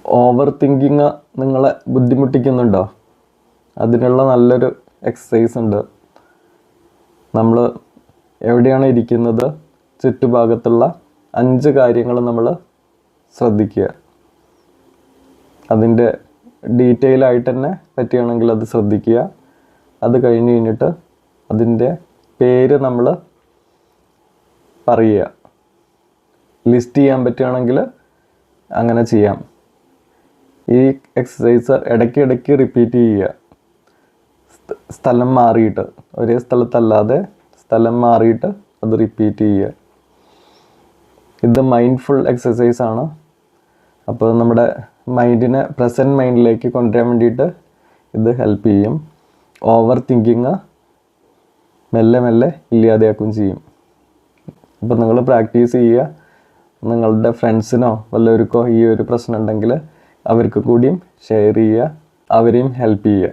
Over thinking നിങ്ങളെ ബുദ്ധിമുട്ടിക്കുന്നുണ്ടോ? അതിനുള്ള നല്ലൊരു എക്സസൈസ് ഉണ്ട്. നമ്മൾ എവിടെയാണ് ഇരിക്കുന്നത്, ചുറ്റുഭാഗത്തുള്ള 5 കാര്യങ്ങൾ നമ്മൾ ശ്രദ്ധിക്കുക. അതിൻ്റെ ഡീറ്റെയിൽ ആയിട്ട് തന്നെ പറ്റുകയാണെങ്കിൽ അത് ശ്രദ്ധിക്കുക. അത് കഴിഞ്ഞിട്ട് അതിൻ്റെ പേര് നമ്മൾ പറയുക. ലിസ്റ്റ് ചെയ്യാൻ പറ്റുകയാണെങ്കിൽ അങ്ങനെ ചെയ്യാം. ഈ എക്സസൈസ് ഇടയ്ക്കിടയ്ക്ക് റിപ്പീറ്റ് ചെയ്യുക. സ്ഥലം മാറിയിട്ട്, ഒരേ സ്ഥലത്തല്ലാതെ സ്ഥലം മാറിയിട്ട് അത് റിപ്പീറ്റ് ചെയ്യുക. ഇത് മൈൻഡ്ഫുൾ എക്സസൈസ് ആണ്. അപ്പോൾ നമ്മുടെ മൈൻഡിനെ പ്രസൻറ്റ് മൈൻഡിലേക്ക് കൊണ്ടുവരാൻ വേണ്ടിയിട്ട് ഇത് ഹെൽപ്പ് ചെയ്യും. ഓവർ തിങ്കിങ് മെല്ലെ മെല്ലെ ഇല്ലാതെയാക്കുകയും ചെയ്യും. അപ്പോൾ നിങ്ങൾ പ്രാക്ടീസ് ചെയ്യുക. നിങ്ങളുടെ ഫ്രണ്ട്സിനോ വല്ലവർക്കോ ഈ ഒരു പ്രശ്നം ഉണ്ടെങ്കിൽ അവർക്ക് കൂടിയും ഷെയർ ചെയ്യുക, അവരെയും ഹെൽപ്പ് ചെയ്യുക.